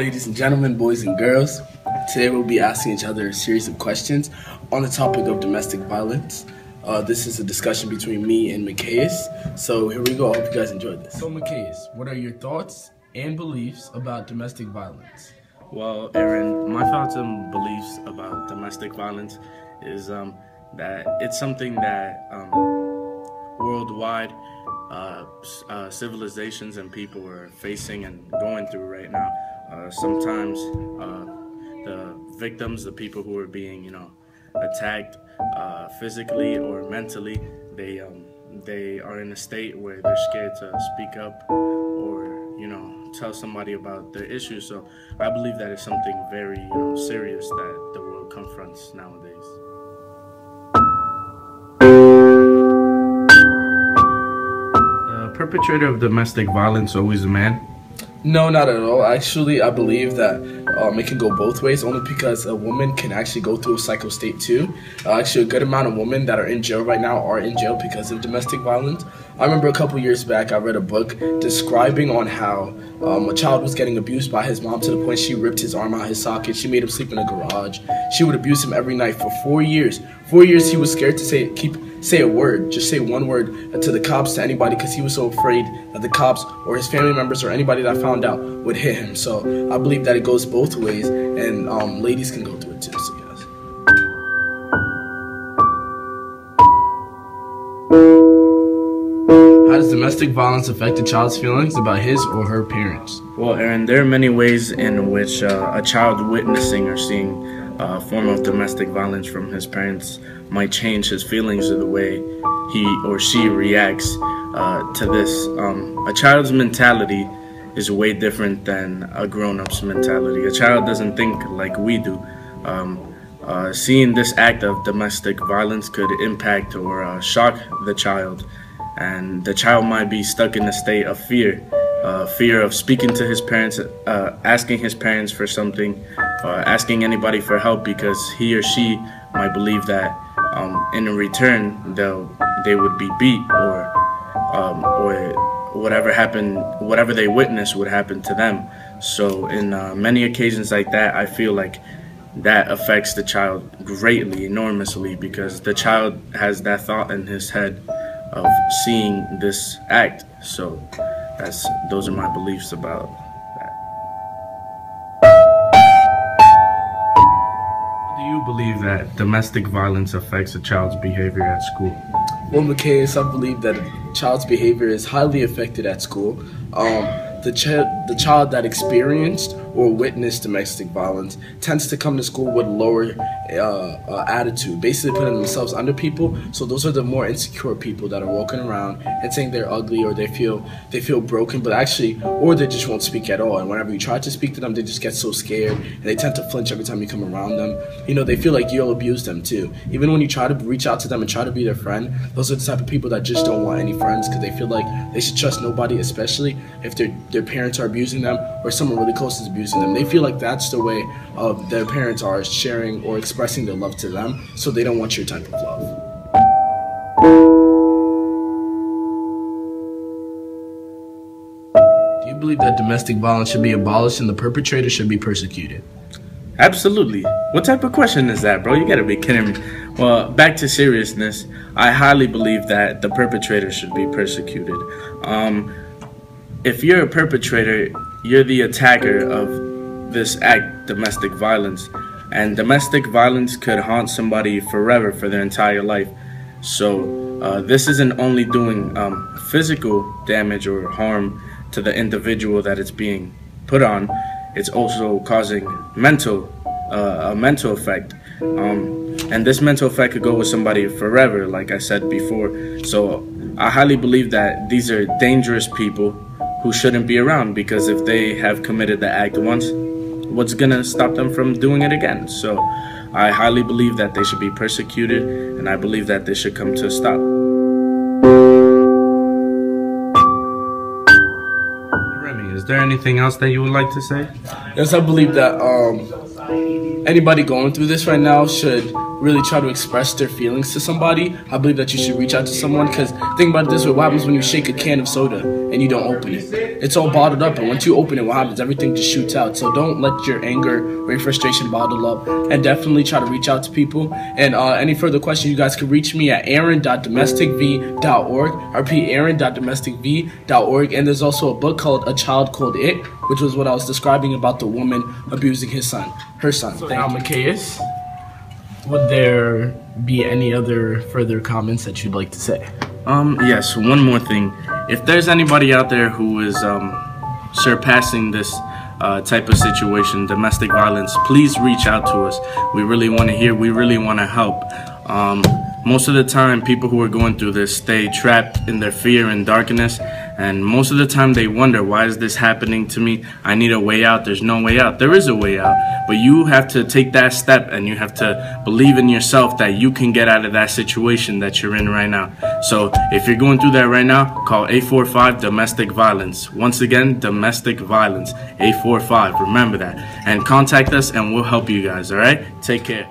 ladies and gentlemen, boys and girls. Today we'll be asking each other a series of questions on the topic of domestic violence. This is a discussion between me and Micaias. So here we go. I hope you guys enjoyed this. So Micaias, what are your thoughts and beliefs about domestic violence? Well, Aaron, my thoughts and beliefs about domestic violence is that it's something that worldwide civilizations and people are facing and going through right now. Sometimes the victims, the people who are being, attacked physically or mentally, they are in a state where they're scared to speak up or, tell somebody about their issues. So I believe that is something very, serious that the world confronts nowadays. The perpetrator of domestic violence always a man? No, not at all. Actually, I believe that it can go both ways, only because a woman can actually go through a psycho state too. Actually, a good amount of women that are in jail right now are in jail because of domestic violence. I remember a couple years back, I read a book describing on how a child was getting abused by his mom to the point she ripped his arm out his socket. She made him sleep in a garage. She would abuse him every night for 4 years. 4 years he was scared to say a word, just say one word to the cops, to anybody, because he was so afraid that the cops or his family members or anybody that found out would hit him. So I believe that it goes both ways, and ladies can go through it too, so yes. How does domestic violence affect a child's feelings about his or her parents? Well, Aaron, there are many ways in which a child witnessing or seeing a form of domestic violence from his parents might change his feelings or the way he or she reacts to this. A child's mentality is way different than a grown-up's mentality. A child doesn't think like we do. Seeing this act of domestic violence could impact or shock the child, and the child might be stuck in a state of fear. Fear of speaking to his parents, asking his parents for something, asking anybody for help, because he or she might believe that in return they would be beat or whatever they witness would happen to them. So in many occasions like that, I feel like that affects the child greatly, enormously, because the child has that thought in his head of seeing this act. So those are my beliefs about that. Do you believe that domestic violence affects a child's behavior at school? Well, Micaias, I believe that a child's behavior is highly affected at school. The child that experienced or witnessed domestic violence tends to come to school with lower attitude, basically putting themselves under people. So those are the more insecure people that are walking around and saying they're ugly or they feel broken, but actually, or they just won't speak at all. And whenever you try to speak to them, they just get so scared and they tend to flinch every time you come around them. They feel like you'll abuse them too. Even when you try to reach out to them and try to be their friend, those are the type of people that just don't want any friends because they feel like they should trust nobody, especially if their parents are abusing them or someone really close is abusing them. They feel like that's the way their parents are sharing or expressing their love to them, so they don't want your type of love. Do you believe that domestic violence should be abolished and the perpetrator should be persecuted? Absolutely. What type of question is that, bro? You gotta be kidding me. Well, back to seriousness, I highly believe that the perpetrator should be persecuted. If you're a perpetrator, you're the attacker of this act, domestic violence. And domestic violence could haunt somebody forever, for their entire life. So this isn't only doing physical damage or harm to the individual that it's being put on, it's also causing a mental effect. And this mental effect could go with somebody forever, like I said before. So I highly believe that these are dangerous people who shouldn't be around, because if they have committed the act once, what's gonna stop them from doing it again? So I highly believe that they should be persecuted, and I believe that they should come to a stop. Remy, is there anything else that you would like to say? Yes, I believe that anybody going through this right now should really try to express their feelings to somebody. I believe that you should reach out to someone, because think about it this way: what happens when you shake a can of soda and you don't open it? it's all bottled up, and once you open it, what happens? Everything just shoots out. So don't let your anger or your frustration bottle up, and definitely try to reach out to people. And any further questions, you guys can reach me at aaron.domesticv.org. I repeat, aaron.domesticv.org. And there's also a book called A Child Called It, which was what I was describing about the woman abusing her son. So now, Micaias, would there be any other further comments that you'd like to say? Yes, one more thing. If there's anybody out there who is surpassing this type of situation, domestic violence, please reach out to us. We really want to hear, we really want to help. Most of the time, people who are going through this stay trapped in their fear and darkness, and most of the time they wonder, why is this happening to me? I need a way out. There's no way out. There is a way out, but you have to take that step, and you have to believe in yourself that you can get out of that situation that you're in right now. So if you're going through that right now, call 845 domestic violence. Once again, domestic violence, 845. Remember that, and contact us and we'll help you guys. All right, take care.